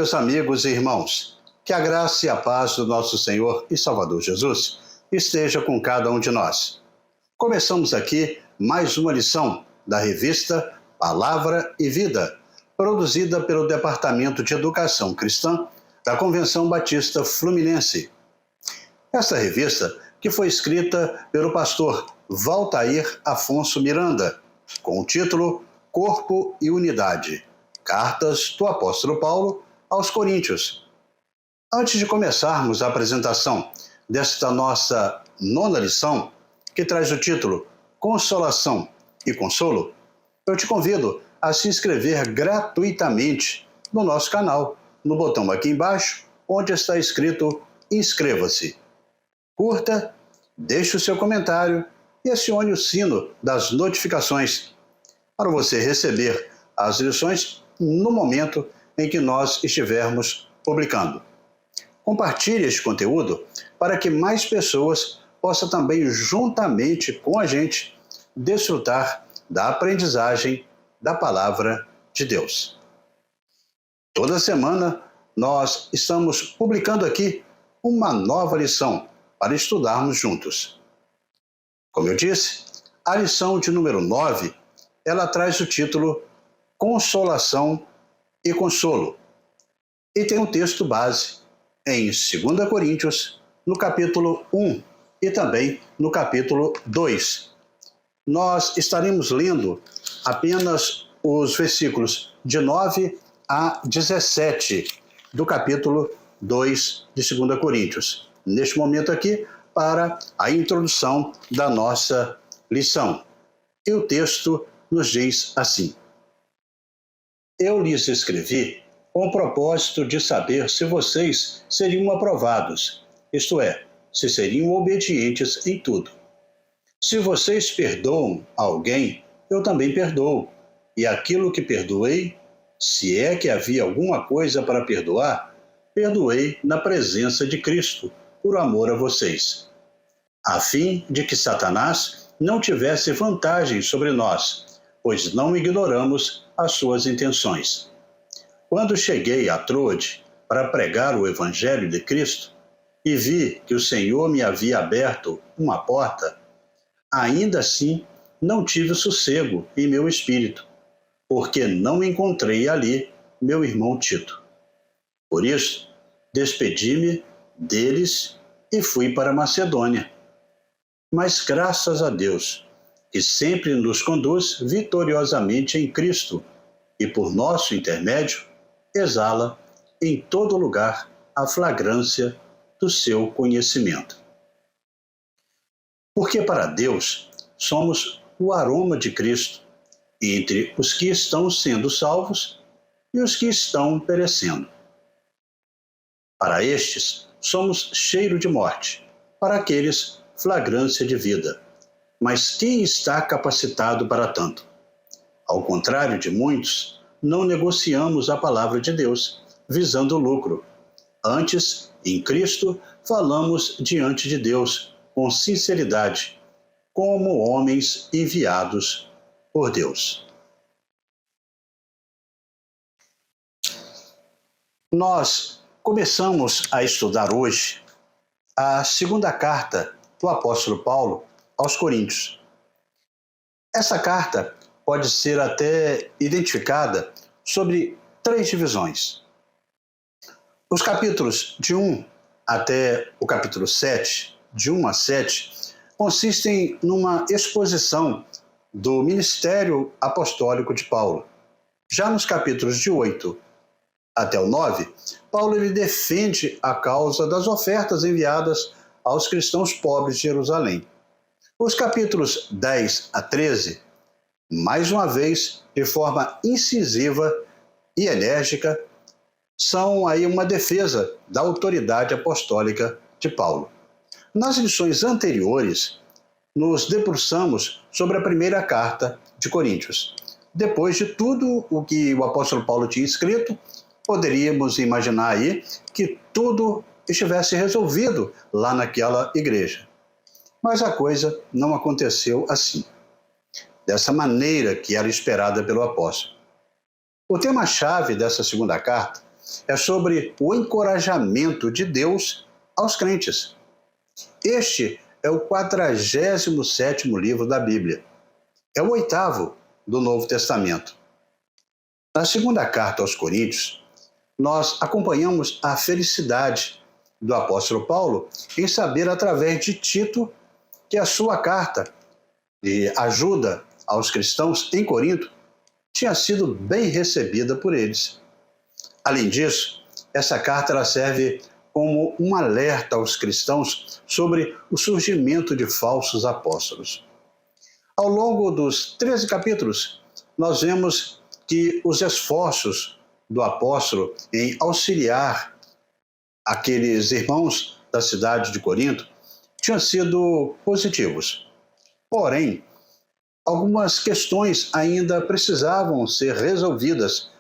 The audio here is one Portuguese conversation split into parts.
meus amigos e irmãos, que a graça e a paz do nosso Senhor e Salvador Jesus esteja com cada um de nós. Começamos aqui mais uma lição da revista Palavra e Vida, produzida pelo Departamento de Educação Cristã da Convenção Batista Fluminense. Esta revista, que foi escrita pelo pastor Valtair Afonso Miranda, com o título Corpo e Unidade, Cartas do Apóstolo Paulo aos Coríntios. Antes de começarmos a apresentação desta nossa nona lição, que traz o título Consolação e Consolo, eu te convido a se inscrever gratuitamente no nosso canal, no botão aqui embaixo, onde está escrito Inscreva-se. Curta, deixe o seu comentário e acione o sino das notificações para você receber as lições no momento em que nós estivermos publicando. Compartilhe este conteúdo para que mais pessoas possam também, juntamente com a gente, desfrutar da aprendizagem da Palavra de Deus. Toda semana nós estamos publicando aqui uma nova lição para estudarmos juntos. Como eu disse, a lição de número 9, ela traz o título Consolação e Consolo. E tem um texto base em 2 Coríntios, no capítulo 1 e também no capítulo 2. Nós estaremos lendo apenas os versículos de 9 a 17 do capítulo 2 de 2 Coríntios. Neste momento aqui, para a introdução da nossa lição. E o texto nos diz assim: Eu lhes escrevi com o propósito de saber se vocês seriam aprovados, isto é, se seriam obedientes em tudo. Se vocês perdoam alguém, eu também perdoo, e aquilo que perdoei, se é que havia alguma coisa para perdoar, perdoei na presença de Cristo, por amor a vocês, a fim de que Satanás não tivesse vantagem sobre nós, pois não ignoramos as suas intenções. Quando cheguei a Troade para pregar o Evangelho de Cristo e vi que o Senhor me havia aberto uma porta, ainda assim não tive sossego em meu espírito, porque não encontrei ali meu irmão Tito. Por isso, despedi-me deles e fui para Macedônia. Mas graças a Deus, que sempre nos conduz vitoriosamente em Cristo e por nosso intermédio, exala em todo lugar a flagrância do seu conhecimento. Porque para Deus somos o aroma de Cristo entre os que estão sendo salvos e os que estão perecendo. Para estes, somos cheiro de morte, para aqueles, flagrância de vida. Mas quem está capacitado para tanto? Ao contrário de muitos, não negociamos a palavra de Deus, visando o lucro. Antes, em Cristo, falamos diante de Deus, com sinceridade, como homens enviados por Deus. Nós começamos a estudar hoje a segunda carta do apóstolo Paulo aos Coríntios. Essa carta pode ser até identificada sobre 3 divisões. Os capítulos de 1 até o capítulo 7, de 1 a 7, consistem numa exposição do ministério apostólico de Paulo. Já nos capítulos de 8 até o 9, Paulo ele defende a causa das ofertas enviadas aos cristãos pobres de Jerusalém. Os capítulos 10 a 13, mais uma vez, de forma incisiva e enérgica, são aí uma defesa da autoridade apostólica de Paulo. Nas lições anteriores, nos debruçamos sobre a primeira carta de Coríntios. Depois de tudo o que o apóstolo Paulo tinha escrito, poderíamos imaginar aí que tudo estivesse resolvido lá naquela igreja. Mas a coisa não aconteceu assim, dessa maneira que era esperada pelo apóstolo. O tema-chave dessa segunda carta é sobre o encorajamento de Deus aos crentes. Este é o 47º livro da Bíblia. É o 8º do Novo Testamento. Na segunda carta aos Coríntios, nós acompanhamos a felicidade do apóstolo Paulo em saber, através de Tito, que a sua carta de ajuda aos cristãos em Corinto tinha sido bem recebida por eles. Além disso, essa carta ela serve como um alerta aos cristãos sobre o surgimento de falsos apóstolos. Ao longo dos 13 capítulos, nós vemos que os esforços do apóstolo em auxiliar aqueles irmãos da cidade de Corinto tinham sido positivos. Porém, algumas questões ainda precisavam ser resolvidas,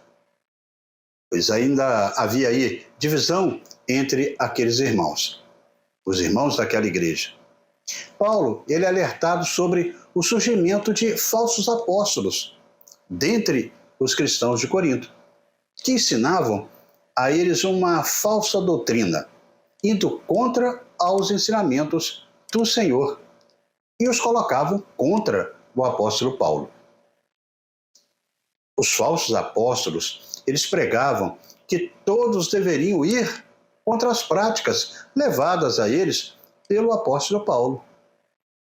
pois ainda havia aí divisão entre aqueles irmãos, os irmãos daquela igreja. Paulo, ele é alertado sobre o surgimento de falsos apóstolos dentre os cristãos de Corinto, que ensinavam a eles uma falsa doutrina, indo contra aos ensinamentos do Senhor, e os colocavam contra o apóstolo Paulo. Os falsos apóstolos, eles pregavam que todos deveriam ir contra as práticas levadas a eles pelo apóstolo Paulo.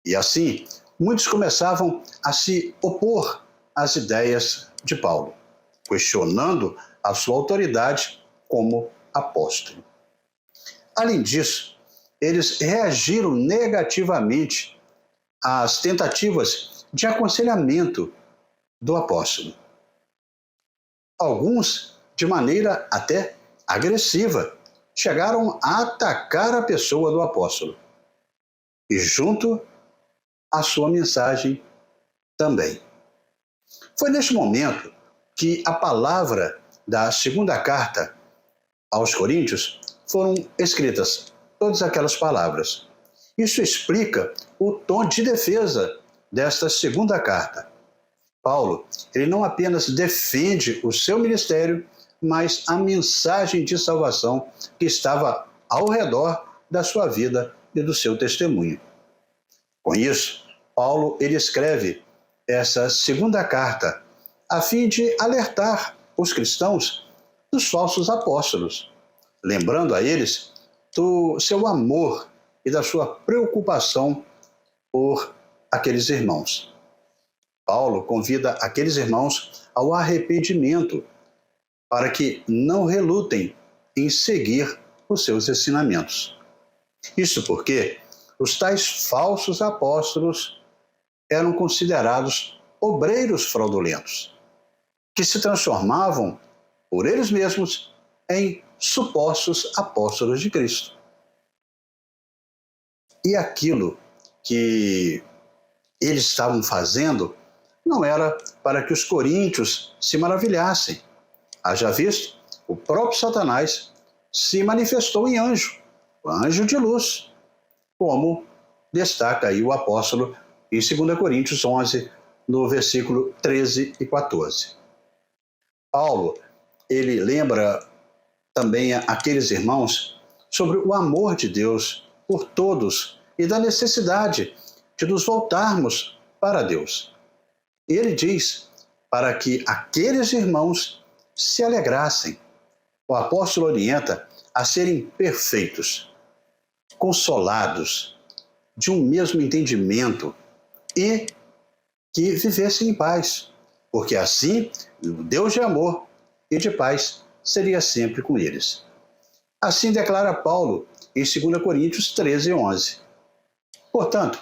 E assim, muitos começavam a se opor às ideias de Paulo, questionando a sua autoridade como apóstolo. Além disso, eles reagiram negativamente às tentativas de aconselhamento do apóstolo. Alguns, de maneira até agressiva, chegaram a atacar a pessoa do apóstolo. E junto à sua mensagem também. Foi neste momento que a palavra da segunda carta aos Coríntios foram escritas, todas aquelas palavras. Isso explica o tom de defesa desta segunda carta. Paulo, ele não apenas defende o seu ministério, mas a mensagem de salvação que estava ao redor da sua vida e do seu testemunho. Com isso, Paulo, ele escreve essa segunda carta a fim de alertar os cristãos dos falsos apóstolos, lembrando a eles do seu amor e da sua preocupação por aqueles irmãos. Paulo convida aqueles irmãos ao arrependimento para que não relutem em seguir os seus ensinamentos. Isso porque os tais falsos apóstolos eram considerados obreiros fraudulentos, que se transformavam por eles mesmos em supostos apóstolos de Cristo. E aquilo que eles estavam fazendo não era para que os coríntios se maravilhassem. Haja visto, o próprio Satanás se manifestou em anjo de luz, como destaca aí o apóstolo em 2 Coríntios 11, no versículo 13 e 14. Paulo, ele lembra também aqueles irmãos sobre o amor de Deus por todos e da necessidade de nos voltarmos para Deus. Ele diz para que aqueles irmãos se alegrassem. O apóstolo orienta a serem perfeitos, consolados, de um mesmo entendimento e que vivessem em paz, porque assim o Deus de amor e de paz seria sempre com eles. Assim declara Paulo em 2 Coríntios 13, 11. Portanto,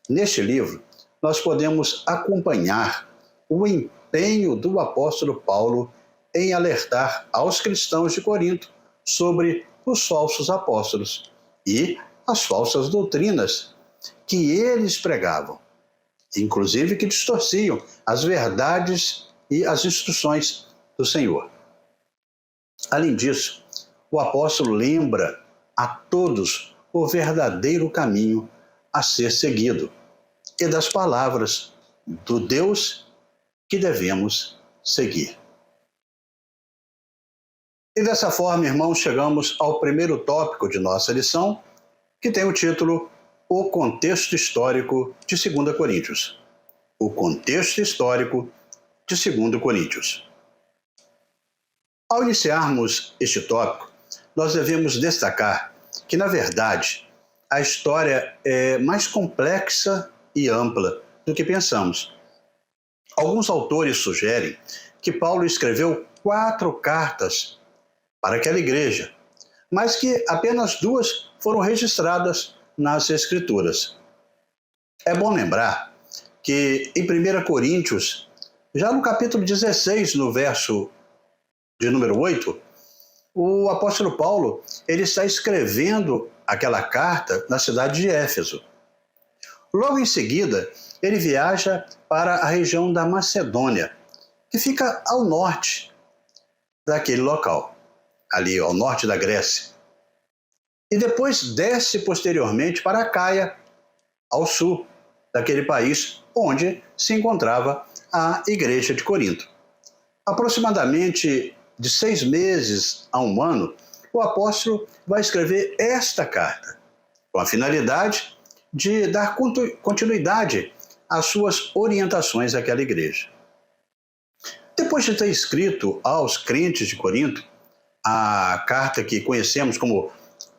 neste livro, nós podemos acompanhar o empenho do apóstolo Paulo em alertar aos cristãos de Corinto sobre os falsos apóstolos e as falsas doutrinas que eles pregavam, inclusive que distorciam as verdades e as instruções do Senhor. Além disso, o apóstolo lembra a todos o verdadeiro caminho a ser seguido e das palavras do Deus que devemos seguir. E dessa forma, irmãos, chegamos ao primeiro tópico de nossa lição, que tem o título O Contexto Histórico de 2 Coríntios. O contexto histórico de 2 Coríntios. Ao iniciarmos este tópico, nós devemos destacar que, na verdade, a história é mais complexa e ampla do que pensamos. Alguns autores sugerem que Paulo escreveu 4 cartas para aquela igreja, mas que apenas 2 foram registradas nas Escrituras. É bom lembrar que em 1 Coríntios, já no capítulo 16, no verso de número 8, o apóstolo Paulo ele está escrevendo aquela carta na cidade de Éfeso. Logo em seguida, ele viaja para a região da Macedônia, que fica ao norte daquele local, ali ao norte da Grécia. E depois desce posteriormente para a Caia, ao sul daquele país onde se encontrava a igreja de Corinto. Aproximadamente de 6 meses a 1 ano, o apóstolo vai escrever esta carta, com a finalidade de dar continuidade às suas orientações àquela igreja. Depois de ter escrito aos crentes de Corinto a carta que conhecemos como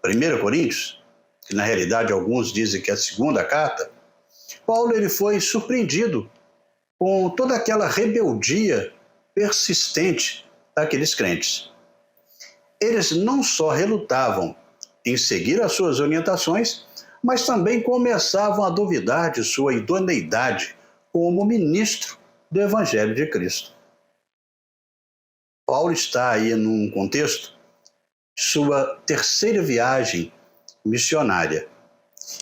1 Coríntios, que na realidade alguns dizem que é a segunda carta, Paulo ele foi surpreendido com toda aquela rebeldia persistente daqueles crentes. Eles não só relutavam em seguir as suas orientações, mas também começavam a duvidar de sua idoneidade como ministro do Evangelho de Cristo. Paulo está aí num contexto de sua terceira viagem missionária.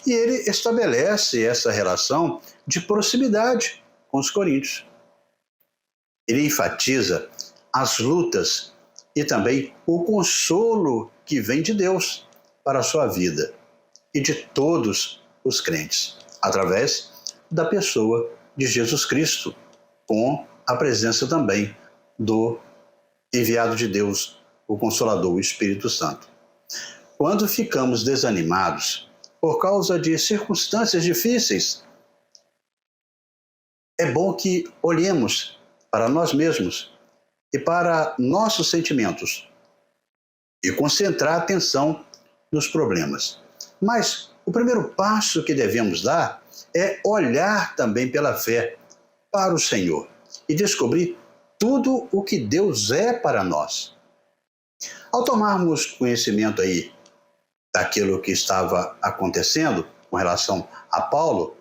E ele estabelece essa relação de proximidade com os coríntios. Ele enfatiza as lutas e também o consolo que vem de Deus para a sua vida e de todos os crentes, através da pessoa de Jesus Cristo, com a presença também do enviado de Deus, o Consolador, o Espírito Santo. Quando ficamos desanimados por causa de circunstâncias difíceis, é bom que olhemos para nós mesmos e para nossos sentimentos e concentrar a atenção nos problemas. Mas o primeiro passo que devemos dar é olhar também pela fé para o Senhor e descobrir tudo o que Deus é para nós. Ao tomarmos conhecimento aí daquilo que estava acontecendo com relação a Paulo,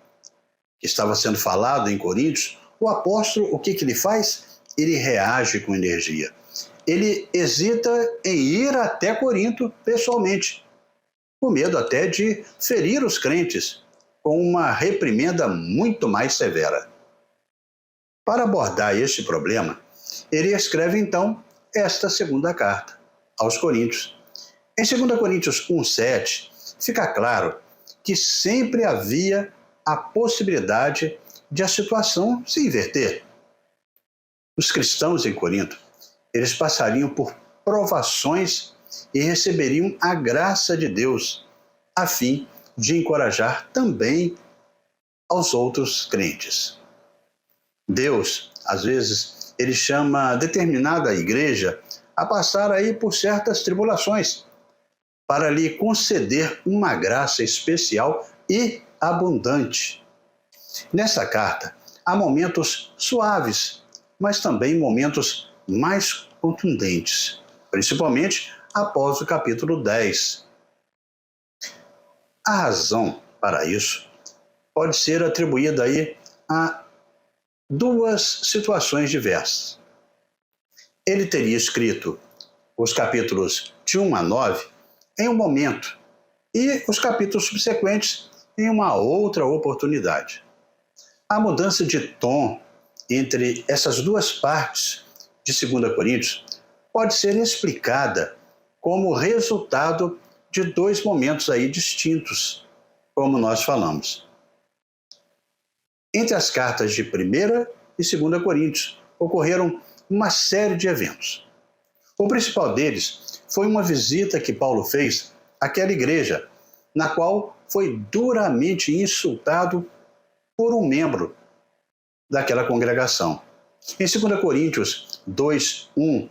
que estava sendo falado em Coríntios, o apóstolo, o que ele faz? Ele reage com energia. Ele hesita em ir até Corinto pessoalmente, com medo até de ferir os crentes com uma reprimenda muito mais severa. Para abordar este problema, ele escreve então esta segunda carta aos Coríntios. Em 2 Coríntios 1:7, fica claro que sempre havia a possibilidade de a situação se inverter. Os cristãos em Corinto, eles passariam por provações e receberiam a graça de Deus, a fim de encorajar também aos outros crentes. Deus, às vezes, ele chama determinada igreja a passar aí por certas tribulações, para lhe conceder uma graça especial e abundante. Nessa carta, há momentos suaves, mas também momentos mais contundentes, principalmente após o capítulo 10. A razão para isso pode ser atribuída aí a 2 situações diversas. Ele teria escrito os capítulos de 1 a 9 em um momento e os capítulos subsequentes em uma outra oportunidade. A mudança de tom entre essas 2 partes de 2 Coríntios pode ser explicada como resultado de 2 momentos aí distintos, como nós falamos. Entre as cartas de 1 e 2 Coríntios ocorreram uma série de eventos. O principal deles foi uma visita que Paulo fez àquela igreja, na qual foi duramente insultado por um membro daquela congregação. Em 2 Coríntios 2, 1,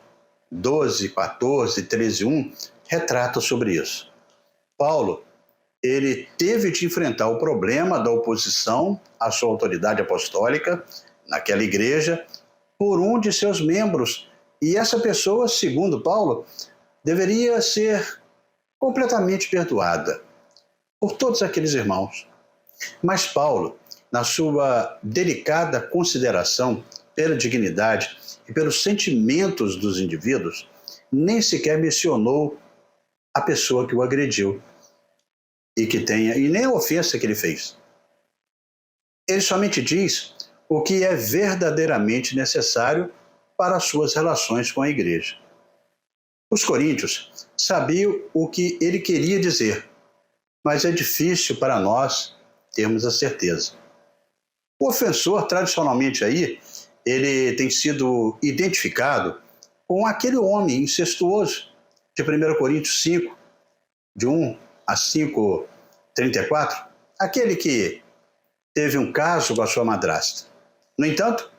12, 14, 13, 1, retrata sobre isso. Paulo, ele teve de enfrentar o problema da oposição à sua autoridade apostólica naquela igreja por um de seus membros. E essa pessoa, segundo Paulo, deveria ser completamente perdoada por todos aqueles irmãos. Mas Paulo, na sua delicada consideração pela dignidade e pelos sentimentos dos indivíduos, nem sequer mencionou a pessoa que o agrediu e nem a ofensa que ele fez. Ele somente diz o que é verdadeiramente necessário para as suas relações com a igreja. Os coríntios sabiam o que ele queria dizer, mas é difícil para nós termos a certeza. O ofensor, tradicionalmente aí, ele tem sido identificado com aquele homem incestuoso de 1 Coríntios 5, de 1 a 5:34, aquele que teve um caso com a sua madrasta. No entanto,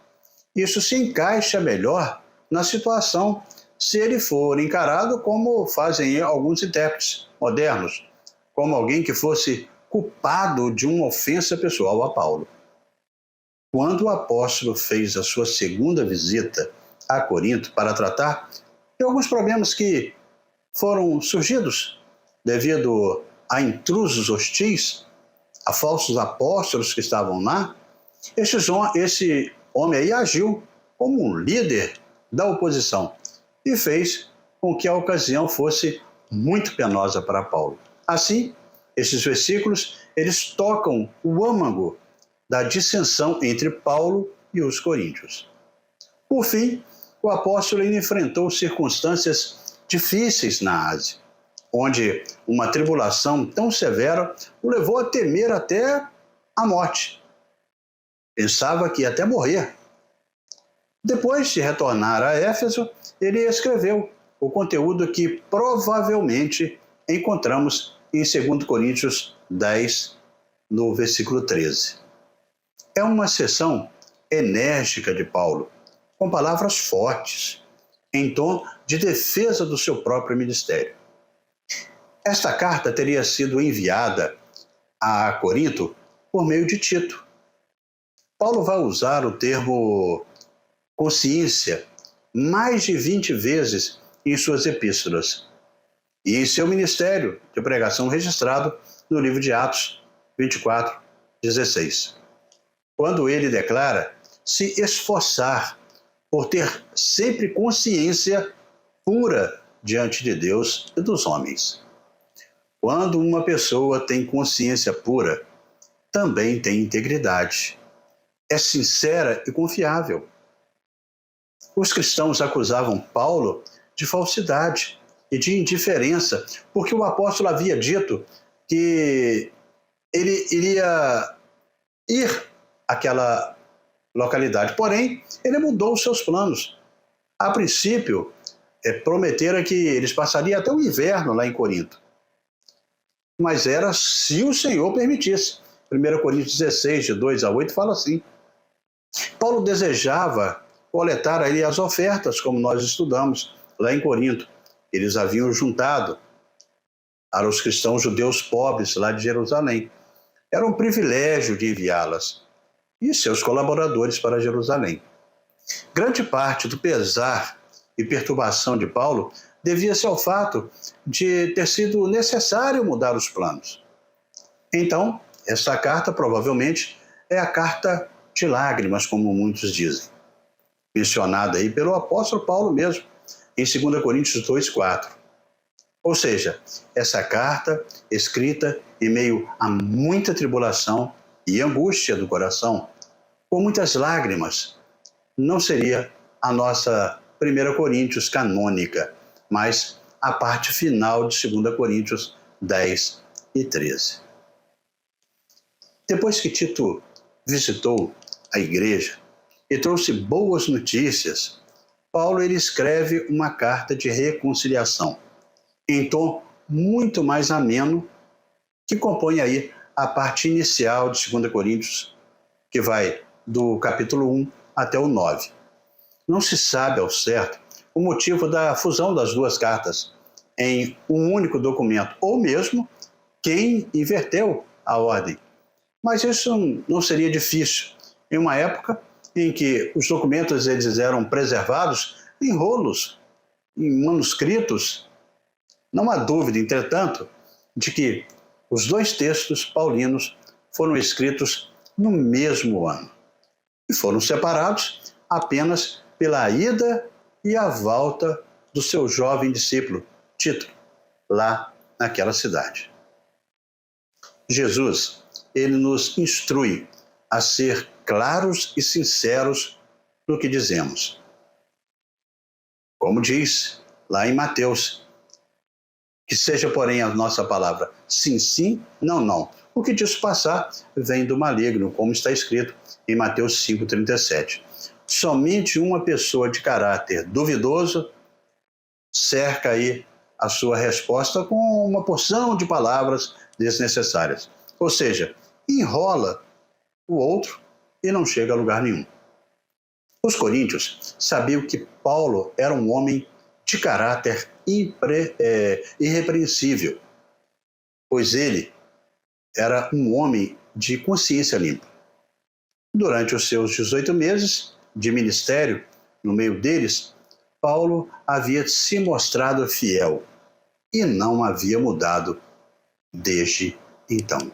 isso se encaixa melhor na situação se ele for encarado como fazem alguns intérpretes modernos, como alguém que fosse culpado de uma ofensa pessoal a Paulo. Quando o apóstolo fez a sua segunda visita a Corinto para tratar de alguns problemas que foram surgidos devido a intrusos hostis, a falsos apóstolos que estavam lá, esse homem aí agiu como um líder da oposição e fez com que a ocasião fosse muito penosa para Paulo. Assim, esses versículos, eles tocam o âmago da dissensão entre Paulo e os coríntios. Por fim, o apóstolo enfrentou circunstâncias difíceis na Ásia, onde uma tribulação tão severa o levou a temer até a morte. Pensava que ia até morrer. Depois de retornar a Éfeso, ele escreveu o conteúdo que provavelmente encontramos em 2 Coríntios 10, no versículo 13. É uma sessão enérgica de Paulo, com palavras fortes, em tom de defesa do seu próprio ministério. Esta carta teria sido enviada a Corinto por meio de Tito. Paulo vai usar o termo consciência mais de 20 vezes em suas epístolas e em seu ministério de pregação registrado no livro de Atos 24, 16. Quando ele declara se esforçar por ter sempre consciência pura diante de Deus e dos homens. Quando uma pessoa tem consciência pura, também tem integridade. É sincera e confiável. Os cristãos acusavam Paulo de falsidade e de indiferença, porque o apóstolo havia dito que ele iria ir àquela localidade. Porém, ele mudou os seus planos. A princípio, prometera que eles passariam até o inverno lá em Corinto. Mas era se o Senhor permitisse. 1 Coríntios 16, de 2 a 8, fala assim. Paulo desejava coletar ali as ofertas, como nós estudamos lá em Corinto. Eles haviam juntado para os cristãos judeus pobres lá de Jerusalém. Era um privilégio de enviá-las e seus colaboradores para Jerusalém. Grande parte do pesar e perturbação de Paulo devia-se ao fato de ter sido necessário mudar os planos. Então, esta carta provavelmente é a carta de lágrimas, como muitos dizem, mencionada aí pelo apóstolo Paulo mesmo, em 2 Coríntios 2, 4. Ou seja, essa carta escrita em meio a muita tribulação e angústia do coração, com muitas lágrimas, não seria a nossa 1 Coríntios canônica, mas a parte final de 2 Coríntios 10 e 13. Depois que Tito visitou a igreja e trouxe boas notícias, Paulo ele escreve uma carta de reconciliação. em tom muito mais ameno, que compõe aí a parte inicial de 2 Coríntios, que vai do capítulo 1 até o 9. Não se sabe ao certo o motivo da fusão das duas cartas em um único documento, ou mesmo quem inverteu a ordem. Mas isso não seria difícil em uma época em que os documentos eles eram preservados em rolos, em manuscritos. Não há dúvida, entretanto, de que os dois textos paulinos foram escritos no mesmo ano e foram separados apenas pela ida e a volta do seu jovem discípulo, Tito, lá naquela cidade. Jesus, ele nos instrui a ser claros e sinceros no que dizemos. Como diz lá em Mateus, que seja, porém, a nossa palavra sim, sim, não, não. O que disso passar vem do maligno, como está escrito em Mateus 5,37. Somente uma pessoa de caráter duvidoso cerca aí a sua resposta com uma porção de palavras desnecessárias. Ou seja, enrola o outro e não chega a lugar nenhum. Os coríntios sabiam que Paulo era um homem de caráter irrepreensível, pois ele era um homem de consciência limpa. Durante os seus 18 meses de ministério, no meio deles, Paulo havia se mostrado fiel e não havia mudado desde então.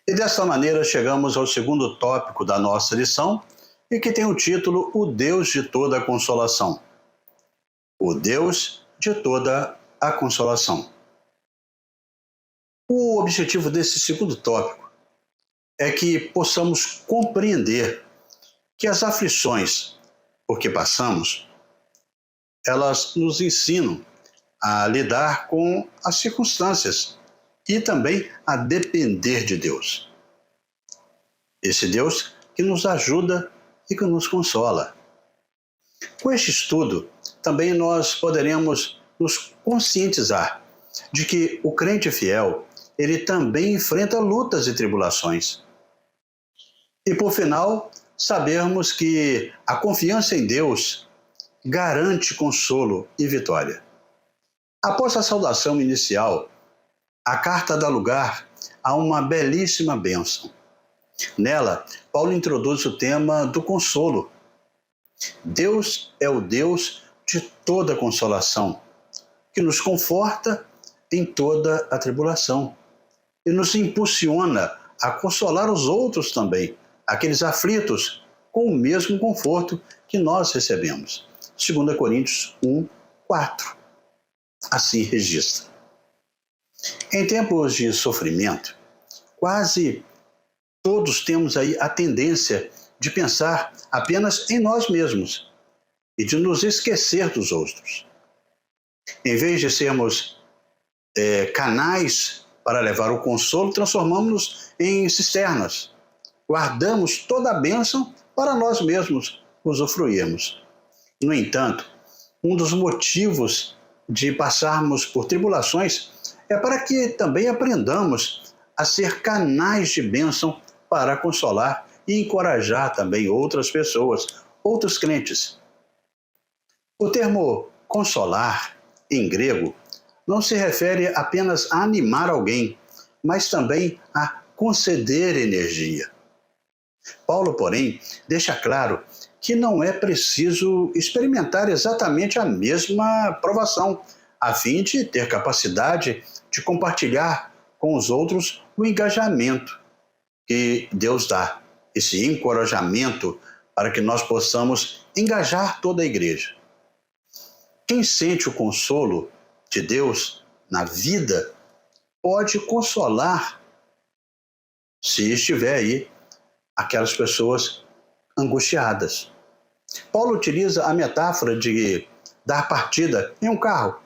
E desta maneira chegamos ao segundo tópico da nossa lição, e que tem o título O Deus de toda a consolação. O Deus de toda a consolação. O objetivo desse segundo tópico é que possamos compreender que as aflições por que passamos, elas nos ensinam a lidar com as circunstâncias e também a depender de Deus. Esse Deus que nos ajuda e que nos consola. Com este estudo, também nós poderemos nos conscientizar de que o crente fiel, ele também enfrenta lutas e tribulações. E por final, sabermos que a confiança em Deus garante consolo e vitória. Após a saudação inicial, a carta dá lugar a uma belíssima bênção. Nela, Paulo introduz o tema do consolo. Deus é o Deus de toda consolação, que nos conforta em toda a tribulação e nos impulsiona a consolar os outros também, aqueles aflitos, com o mesmo conforto que nós recebemos. 2 Coríntios 1, 4. Assim registra. Em tempos de sofrimento, quase todos temos aí a tendência de pensar apenas em nós mesmos e de nos esquecer dos outros. Em vez de sermos canais para levar o consolo, transformamos-nos em cisternas. Guardamos toda a bênção para nós mesmos usufruirmos. No entanto, um dos motivos de passarmos por tribulações é para que também aprendamos a ser canais de bênção para consolar e encorajar também outras pessoas, outros crentes. O termo consolar, em grego, não se refere apenas a animar alguém, mas também a conceder energia. Paulo, porém, deixa claro que não é preciso experimentar exatamente a mesma provação, a fim de ter capacidade de compartilhar com os outros o engajamento que Deus dá, esse encorajamento para que nós possamos engajar toda a igreja. Quem sente o consolo de Deus na vida pode consolar, se estiver aí, aquelas pessoas angustiadas. Paulo utiliza a metáfora de dar partida em um carro,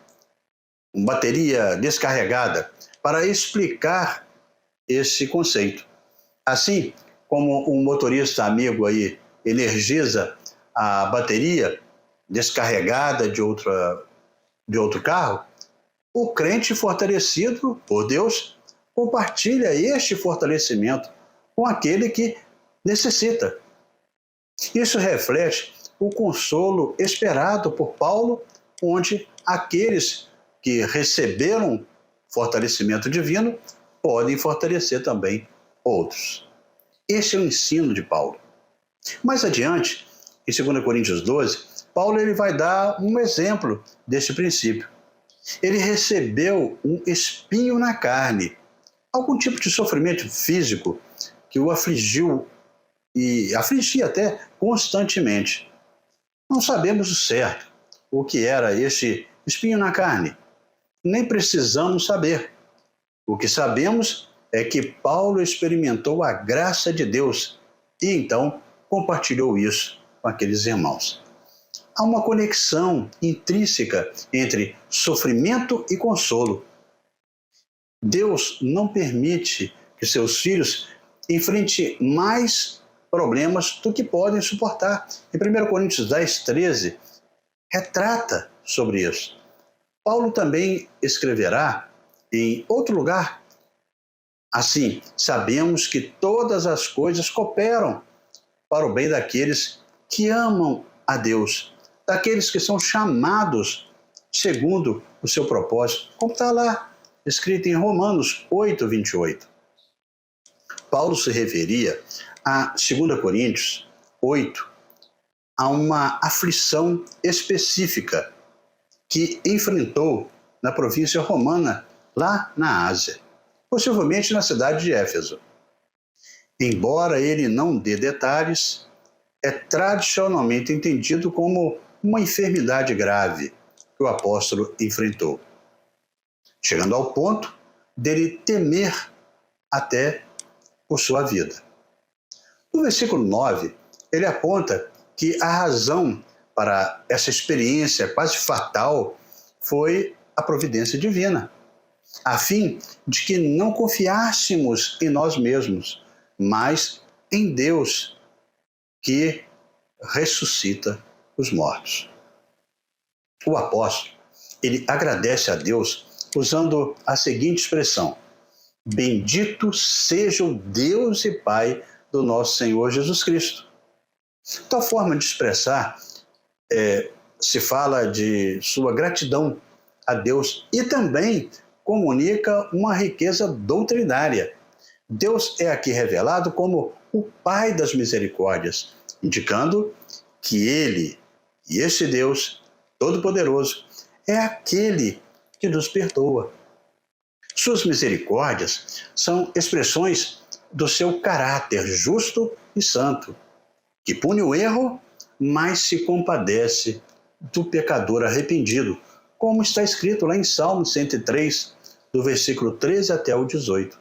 uma bateria descarregada, para explicar esse conceito. Assim como um motorista amigo aí energiza a bateria descarregada de de outro carro, o crente fortalecido por Deus compartilha este fortalecimento com aquele que necessita. Isso reflete o consolo esperado por Paulo, onde aqueles que receberam fortalecimento divino podem fortalecer também outros. Esse é o ensino de Paulo. Mais adiante, em 2 Coríntios 12, Paulo ele vai dar um exemplo desse princípio. Ele recebeu um espinho na carne, algum tipo de sofrimento físico que o afligiu e afligia até constantemente. Não sabemos o certo o que era este espinho na carne, nem precisamos saber. O que sabemos é que Paulo experimentou a graça de Deus e então compartilhou isso com aqueles irmãos. Há uma conexão intrínseca entre sofrimento e consolo. Deus não permite que seus filhos enfrentem mais problemas do que podem suportar. Em 1 Coríntios 10, 13, retrata sobre isso. Paulo também escreverá em outro lugar, assim, sabemos que todas as coisas cooperam para o bem daqueles que amam a Deus, daqueles que são chamados segundo o seu propósito, como está lá escrito em Romanos 8, 28. Paulo se referia a 2 Coríntios 8, a uma aflição específica que enfrentou na província romana, lá na Ásia, possivelmente na cidade de Éfeso. Embora ele não dê detalhes, é tradicionalmente entendido como uma enfermidade grave que o apóstolo enfrentou, chegando ao ponto dele temer até por sua vida. No versículo 9, ele aponta que a razão para essa experiência quase fatal foi a providência divina, a fim de que não confiássemos em nós mesmos, mas em Deus, que ressuscita os mortos. O apóstolo, ele agradece a Deus usando a seguinte expressão: bendito seja o Deus e Pai do nosso Senhor Jesus Cristo. Tal forma de expressar se fala de sua gratidão a Deus e também comunica uma riqueza doutrinária. Deus é aqui revelado como o Pai das misericórdias, indicando que Ele, e esse Deus Todo-Poderoso, é aquele que nos perdoa. Suas misericórdias são expressões do seu caráter justo e santo, que pune o erro, mas se compadece do pecador arrependido, como está escrito lá em Salmo 103, do versículo 13 até o 18.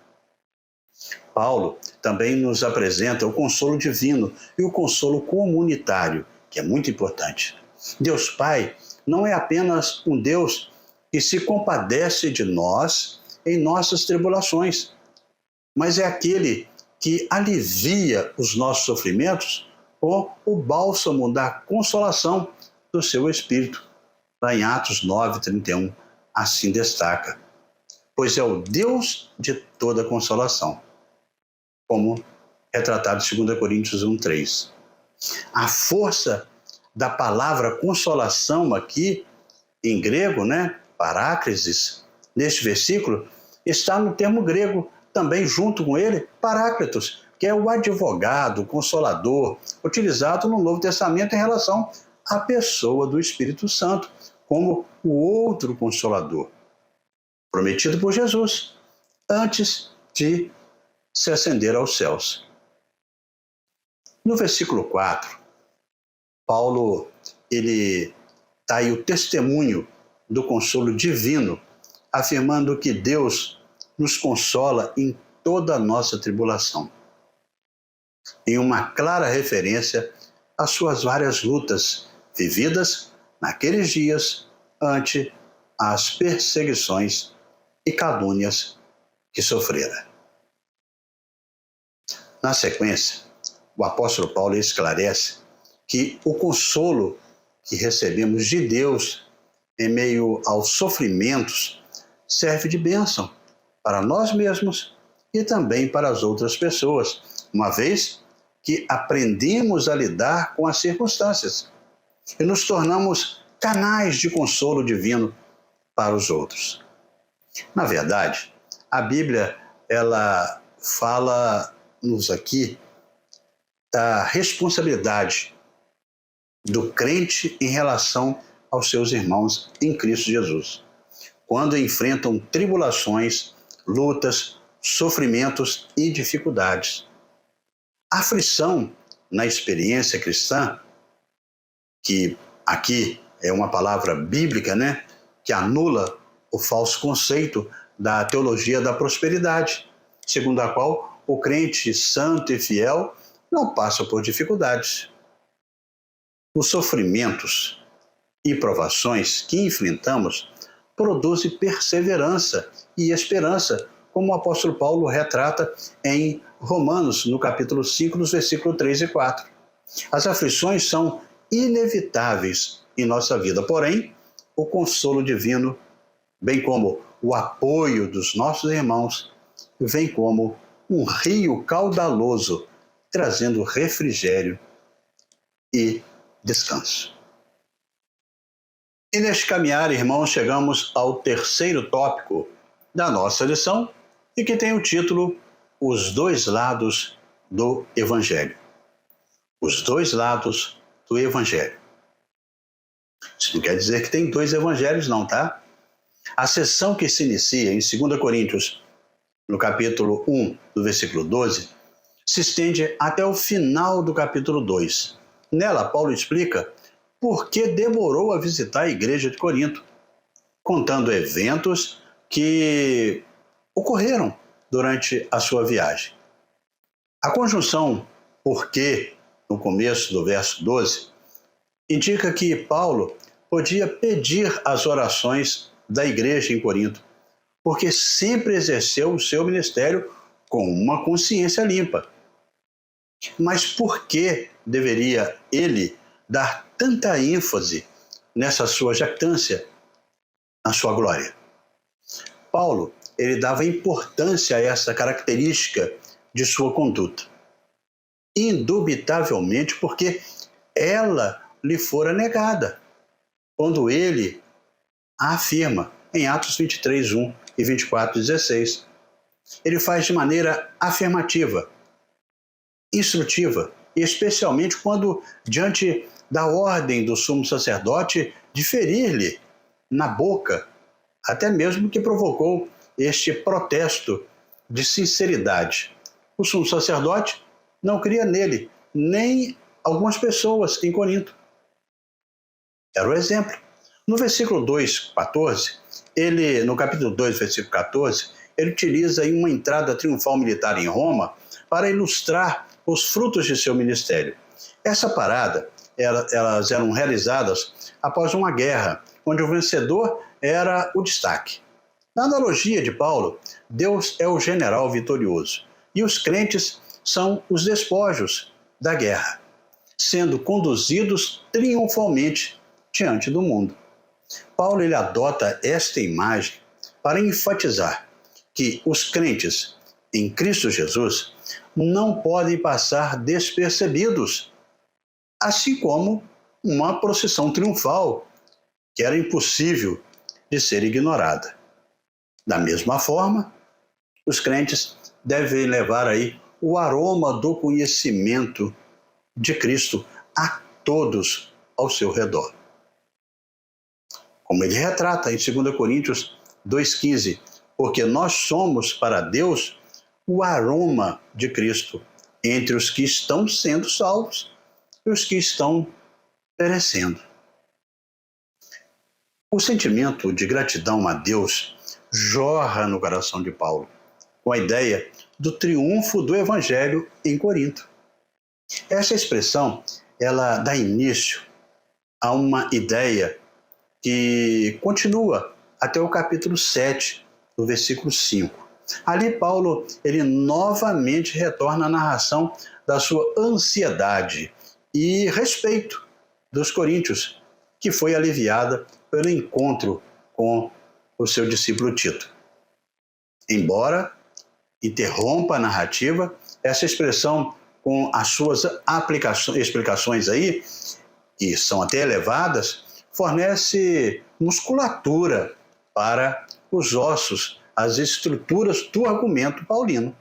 Paulo também nos apresenta o consolo divino e o consolo comunitário, que é muito importante. Deus Pai não é apenas um Deus que se compadece de nós em nossas tribulações, mas é aquele que alivia os nossos sofrimentos com o bálsamo da consolação do seu Espírito. Lá em Atos 9, 31, assim destaca: pois é o Deus de toda consolação, como é tratado em 2 Coríntios 1, 3. A força da palavra consolação aqui, em grego, paráclesis, neste versículo, está no termo grego, também junto com ele, paráclitos, que é o advogado, o consolador, utilizado no Novo Testamento em relação à pessoa do Espírito Santo, como o outro consolador, prometido por Jesus, antes de se ascender aos céus. No versículo 4, Paulo, ele dá aí o testemunho do consolo divino, afirmando que Deus nos consola em toda a nossa tribulação, em uma clara referência às suas várias lutas vividas naqueles dias ante as perseguições e calúnias que sofrera. Na sequência, o apóstolo Paulo esclarece que o consolo que recebemos de Deus em meio aos sofrimentos, serve de bênção para nós mesmos e também para as outras pessoas, uma vez que aprendemos a lidar com as circunstâncias e nos tornamos canais de consolo divino para os outros. Na verdade, a Bíblia, ela fala-nos aqui da responsabilidade do crente em relação aos seus irmãos em Cristo Jesus, quando enfrentam tribulações, lutas, sofrimentos e dificuldades. A aflição na experiência cristã, que aqui é uma palavra bíblica, né, que anula o falso conceito da teologia da prosperidade, segundo a qual o crente santo e fiel não passa por dificuldades. Os sofrimentos e provações que enfrentamos produzem perseverança e esperança, como o apóstolo Paulo retrata em Romanos, no capítulo 5, nos versículos 3 e 4. As aflições são inevitáveis em nossa vida, porém, o consolo divino, bem como o apoio dos nossos irmãos, vem como um rio caudaloso, trazendo refrigério e descanso. E neste caminhar, irmãos, chegamos ao terceiro tópico da nossa lição e que tem o título Os Dois Lados do Evangelho. Os dois lados do Evangelho. Isso não quer dizer que tem dois evangelhos, não, tá? A sessão que se inicia em 2 Coríntios, no capítulo 1, do versículo 12, se estende até o final do capítulo 2. Nela, Paulo explica por que demorou a visitar a igreja de Corinto, contando eventos que ocorreram durante a sua viagem. A conjunção porque, no começo do verso 12, indica que Paulo podia pedir as orações da igreja em Corinto, porque sempre exerceu o seu ministério com uma consciência limpa. Mas por que deveria ele dar tanta ênfase nessa sua jactância, na sua glória? Paulo, ele dava importância a essa característica de sua conduta, indubitavelmente porque ela lhe fora negada, quando ele a afirma em Atos 23, 1 e 24, 16. Ele faz de maneira afirmativa, instrutiva, e especialmente quando, diante da ordem do sumo sacerdote de ferir-lhe na boca, até mesmo que provocou este protesto de sinceridade. O sumo sacerdote não cria nele, nem algumas pessoas em Corinto. Era o exemplo. No versículo 2, 14, no capítulo 2, versículo 14, ele utiliza aí uma entrada triunfal militar em Roma para ilustrar os frutos de seu ministério. Essa parada, elas eram realizadas após uma guerra, onde o vencedor era o destaque. Na analogia de Paulo, Deus é o general vitorioso e os crentes são os despojos da guerra, sendo conduzidos triunfalmente diante do mundo. Paulo ele adota esta imagem para enfatizar que os crentes em Cristo Jesus não podem passar despercebidos, assim como uma procissão triunfal que era impossível de ser ignorada. Da mesma forma, os crentes devem levar aí o aroma do conhecimento de Cristo a todos ao seu redor. Como ele retrata em 2 Coríntios 2,15, porque nós somos para Deus o aroma de Cristo entre os que estão sendo salvos e os que estão perecendo. O sentimento de gratidão a Deus jorra no coração de Paulo, com a ideia do triunfo do Evangelho em Corinto. Essa expressão, ela dá início a uma ideia que continua até o capítulo 7, no versículo 5. Ali Paulo, ele novamente retorna à narração da sua ansiedade e respeito dos coríntios, que foi aliviada pelo encontro com o seu discípulo Tito. Embora interrompa a narrativa, essa expressão, com as suas explicações aí, que são até elevadas, fornece musculatura para os ossos, as estruturas do argumento paulino.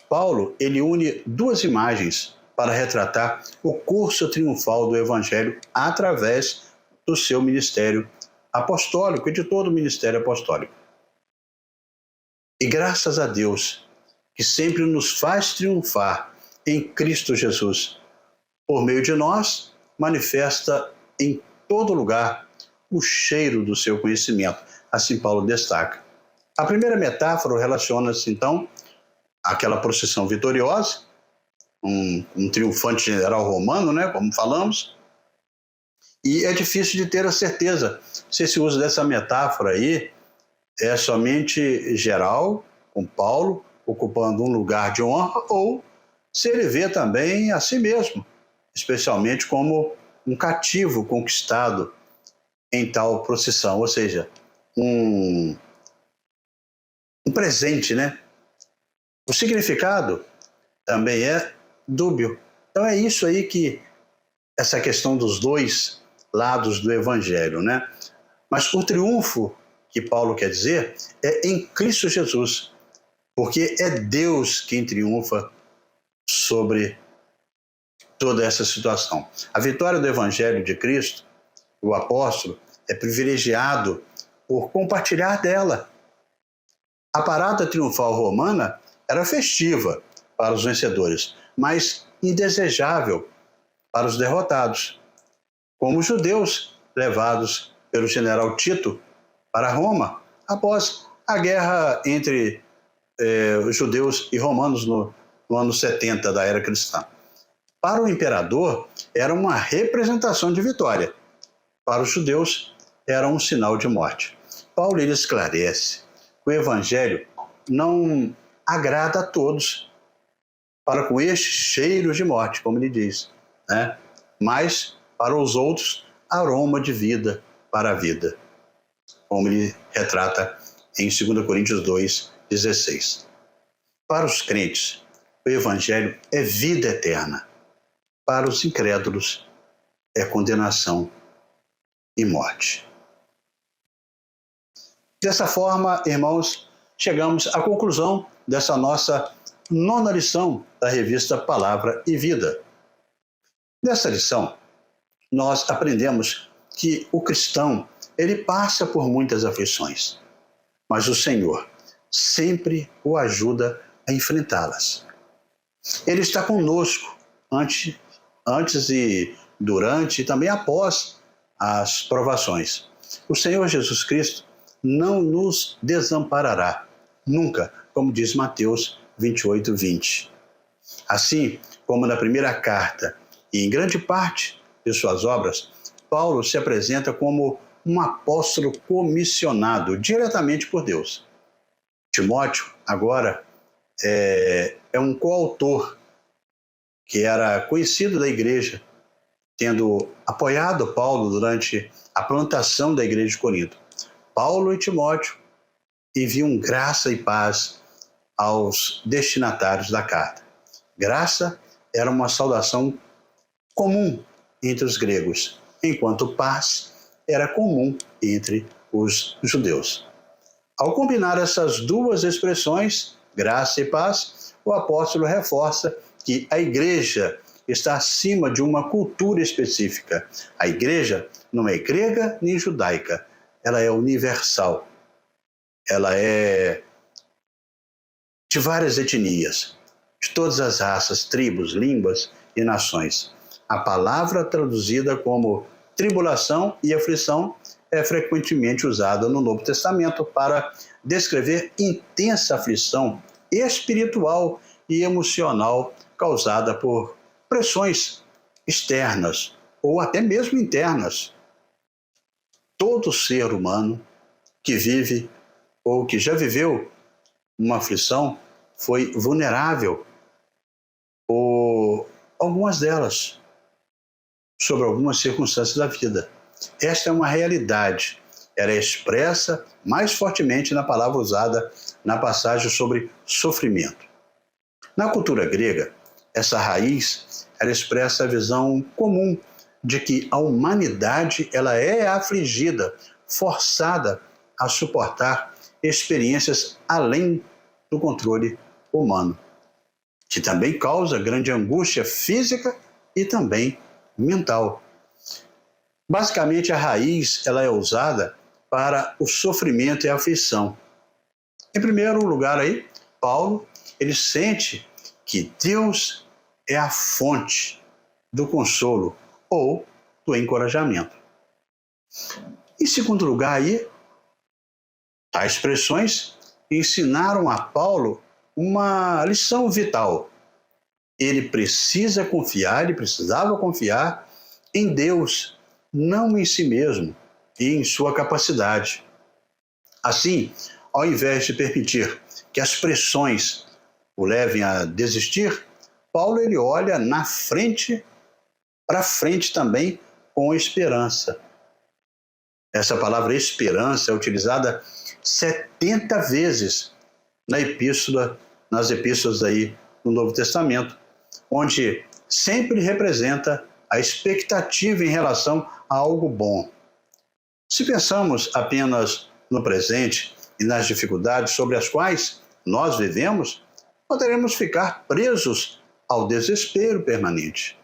Paulo, ele une duas imagens para retratar o curso triunfal do Evangelho através do seu ministério apostólico e de todo o ministério apostólico. E graças a Deus, que sempre nos faz triunfar em Cristo Jesus, por meio de nós, manifesta em todo lugar o cheiro do seu conhecimento. Assim Paulo destaca. A primeira metáfora relaciona-se, então, àquela procissão vitoriosa, um triunfante general romano, né, como falamos, e é difícil de ter a certeza se esse uso dessa metáfora aí é somente geral, com Paulo ocupando um lugar de honra, ou se ele vê também a si mesmo, especialmente como um cativo conquistado em tal procissão, ou seja, um presente, né? O significado também é dúbio. Então é isso aí que essa questão dos dois lados do Evangelho, né? Mas o triunfo que Paulo quer dizer é em Cristo Jesus, porque é Deus quem triunfa sobre toda essa situação. A vitória do Evangelho de Cristo, o apóstolo, é privilegiado por compartilhar dela. A parada triunfal romana era festiva para os vencedores, mas indesejável para os derrotados, como os judeus levados pelo general Tito para Roma após a guerra entre os judeus e romanos no ano 70 da era cristã. Para o imperador, era uma representação de vitória. Para os judeus, era um sinal de morte. Paulo ele esclarece que o evangelho não agrada a todos, para com este cheiros de morte, como ele diz, né? Mas para os outros, aroma de vida para a vida, como ele retrata em 2 Coríntios 2:16. Para os crentes, o evangelho é vida eterna. Para os incrédulos, é condenação e morte. Dessa forma, irmãos, chegamos à conclusão dessa nossa 9ª lição da revista Palavra e Vida. Nessa lição, nós aprendemos que o cristão, ele passa por muitas aflições, mas o Senhor sempre o ajuda a enfrentá-las. Ele está conosco antes e durante e também após as provações. O Senhor Jesus Cristo não nos desamparará, nunca, como diz Mateus 28:20. Assim como na primeira carta e em grande parte de suas obras, Paulo se apresenta como um apóstolo comissionado diretamente por Deus. Timóteo, agora, é um coautor que era conhecido da igreja, tendo apoiado Paulo durante a plantação da igreja de Corinto. Paulo e Timóteo enviam graça e paz aos destinatários da carta. Graça era uma saudação comum entre os gregos, enquanto paz era comum entre os judeus. Ao combinar essas duas expressões, graça e paz, o apóstolo reforça que a igreja está acima de uma cultura específica. A igreja não é grega nem judaica, ela é universal. Ela é de várias etnias, de todas as raças, tribos, línguas e nações. A palavra traduzida como tribulação e aflição é frequentemente usada no Novo Testamento para descrever intensa aflição espiritual e emocional causada por pressões externas ou até mesmo internas. Todo ser humano que vive ou que já viveu uma aflição foi vulnerável por algumas delas, sobre algumas circunstâncias da vida. Esta é uma realidade. Ela é expressa mais fortemente na palavra usada na passagem sobre sofrimento. Na cultura grega, essa raiz ela expressa a visão comum de que a humanidade ela é afligida, forçada a suportar experiências além do controle humano, que também causa grande angústia física e também mental. Basicamente, a raiz ela é usada para o sofrimento e a aflição. Em primeiro lugar, aí, Paulo ele sente que Deus é a fonte do consolo ou do encorajamento. Em segundo lugar, aí, tais expressões ensinaram a Paulo uma lição vital. Ele precisava confiar em Deus, não em si mesmo e em sua capacidade. Assim, ao invés de permitir que as pressões o levem a desistir, Paulo ele olha para frente também com esperança. Essa palavra esperança é utilizada 70 vezes nas epístolas aí do Novo Testamento, onde sempre representa a expectativa em relação a algo bom. Se pensamos apenas no presente e nas dificuldades sobre as quais nós vivemos, poderemos ficar presos ao desespero permanente.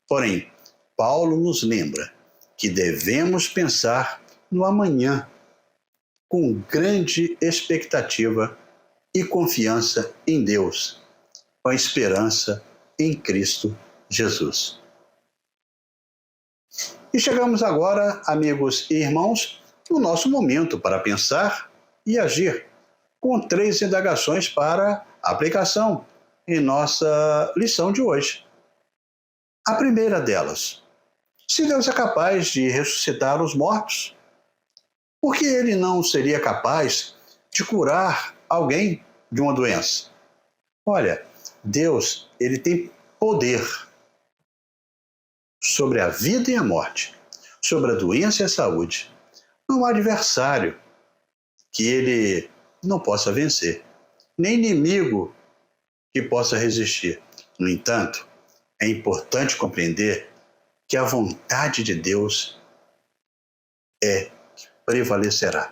Porém, Paulo nos lembra que devemos pensar no amanhã com grande expectativa e confiança em Deus, com a esperança em Cristo Jesus. E chegamos agora, amigos e irmãos, no nosso momento para pensar e agir, com 3 indagações para aplicação em nossa lição de hoje. A primeira delas: se Deus é capaz de ressuscitar os mortos, por que ele não seria capaz de curar alguém de uma doença? Olha, Deus, ele tem poder sobre a vida e a morte, sobre a doença e a saúde. Não há adversário que ele não possa vencer, nem inimigo que possa resistir. No entanto, é importante compreender que a vontade de Deus é que prevalecerá.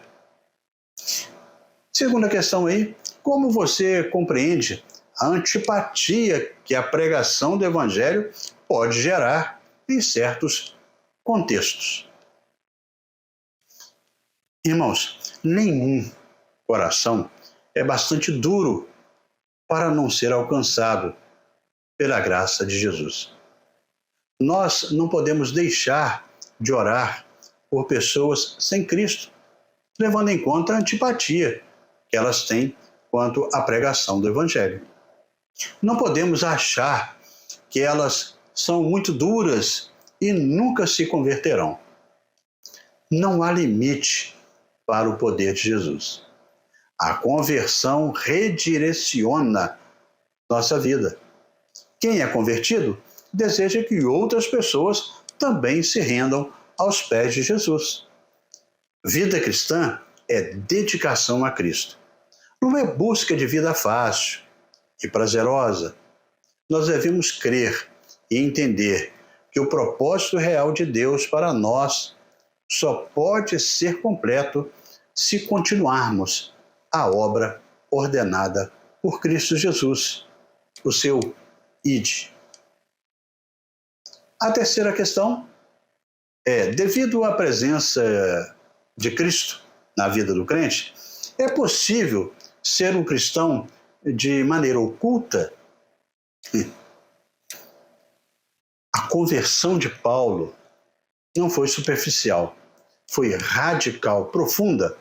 Segunda questão aí: como você compreende a antipatia que a pregação do Evangelho pode gerar em certos contextos? Irmãos, nenhum coração é bastante duro para não ser alcançado pela graça de Jesus. Nós não podemos deixar de orar por pessoas sem Cristo, levando em conta a antipatia que elas têm quanto à pregação do Evangelho. Não podemos achar que elas são muito duras e nunca se converterão. Não há limite para o poder de Jesus. A conversão redireciona nossa vida. Quem é convertido deseja que outras pessoas também se rendam aos pés de Jesus. Vida cristã é dedicação a Cristo. Não é busca de vida fácil e prazerosa. Nós devemos crer e entender que o propósito real de Deus para nós só pode ser completo se continuarmos a obra ordenada por Cristo Jesus, o seu ide. A terceira questão é: devido à presença de Cristo na vida do crente, é possível ser um cristão de maneira oculta? A conversão de Paulo não foi superficial, foi radical, profunda,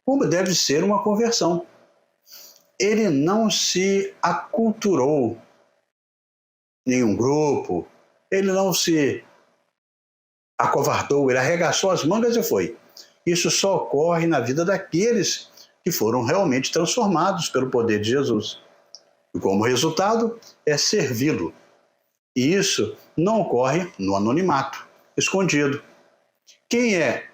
como deve ser uma conversão. Ele não se aculturou em nenhum grupo, ele não se acovardou, ele arregaçou as mangas e foi. Isso só ocorre na vida daqueles que foram realmente transformados pelo poder de Jesus. E como resultado, é servi-lo. E isso não ocorre no anonimato, escondido. Quem é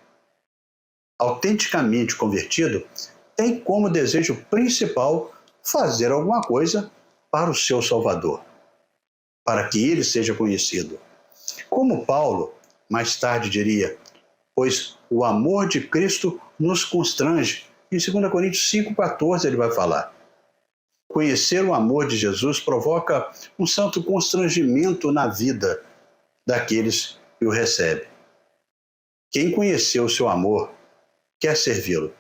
autenticamente convertido tem como desejo principal fazer alguma coisa para o seu Salvador, para que ele seja conhecido. Como Paulo mais tarde diria, pois o amor de Cristo nos constrange. Em 2 Coríntios 5,14 ele vai falar. Conhecer o amor de Jesus provoca um santo constrangimento na vida daqueles que o recebem. Quem conheceu o seu amor quer servi-lo.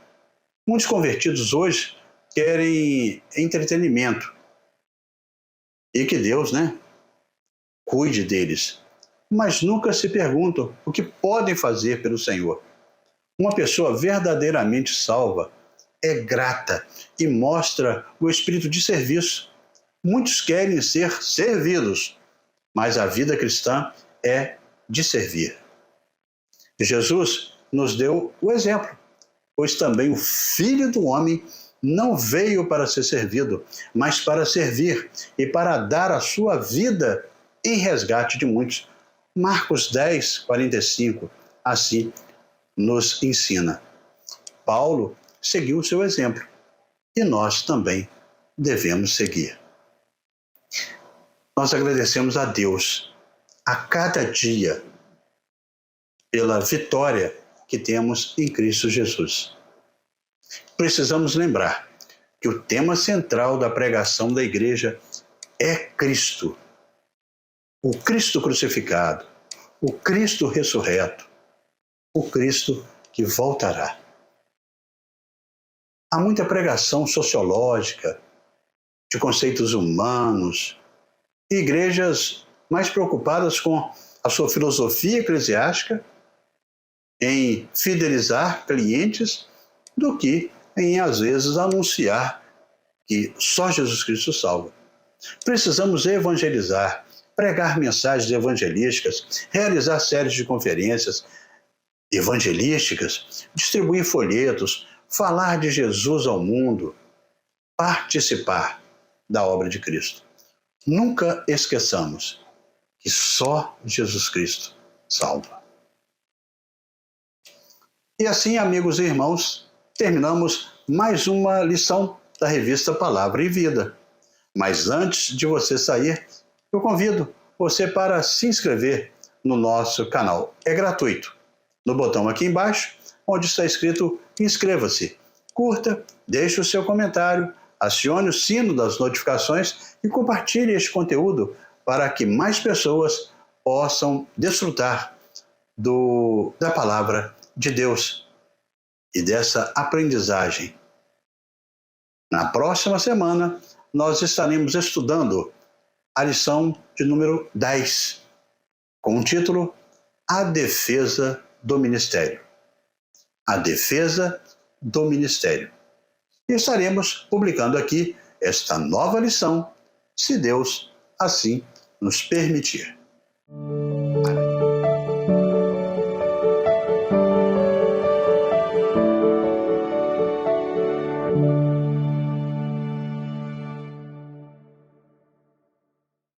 Muitos convertidos hoje querem entretenimento e que Deus, cuide deles, mas nunca se perguntam o que podem fazer pelo Senhor. Uma pessoa verdadeiramente salva é grata e mostra o espírito de serviço. Muitos querem ser servidos, mas a vida cristã é de servir. Jesus nos deu o exemplo, pois também o Filho do Homem não veio para ser servido, mas para servir e para dar a sua vida em resgate de muitos. Marcos 10, 45, assim nos ensina. Paulo seguiu o seu exemplo e nós também devemos seguir. Nós agradecemos a Deus a cada dia pela vitória que temos em Cristo Jesus. Precisamos lembrar que o tema central da pregação da igreja é Cristo. O Cristo crucificado, o Cristo ressurreto, o Cristo que voltará. Há muita pregação sociológica, de conceitos humanos, e igrejas mais preocupadas com a sua filosofia eclesiástica, em fidelizar clientes, do que em, às vezes, anunciar que só Jesus Cristo salva. Precisamos evangelizar, pregar mensagens evangelísticas, realizar séries de conferências evangelísticas, distribuir folhetos, falar de Jesus ao mundo, participar da obra de Cristo. Nunca esqueçamos que só Jesus Cristo salva. E assim, amigos e irmãos, terminamos mais uma lição da revista Palavra e Vida. Mas antes de você sair, eu convido você para se inscrever no nosso canal. É gratuito. No botão aqui embaixo, onde está escrito inscreva-se. Curta, deixe o seu comentário, acione o sino das notificações e compartilhe este conteúdo para que mais pessoas possam desfrutar da palavra de Deus e dessa aprendizagem. Na próxima semana, nós estaremos estudando a lição de número 10, com o título A Defesa do Ministério. A Defesa do Ministério. E estaremos publicando aqui esta nova lição, se Deus assim nos permitir.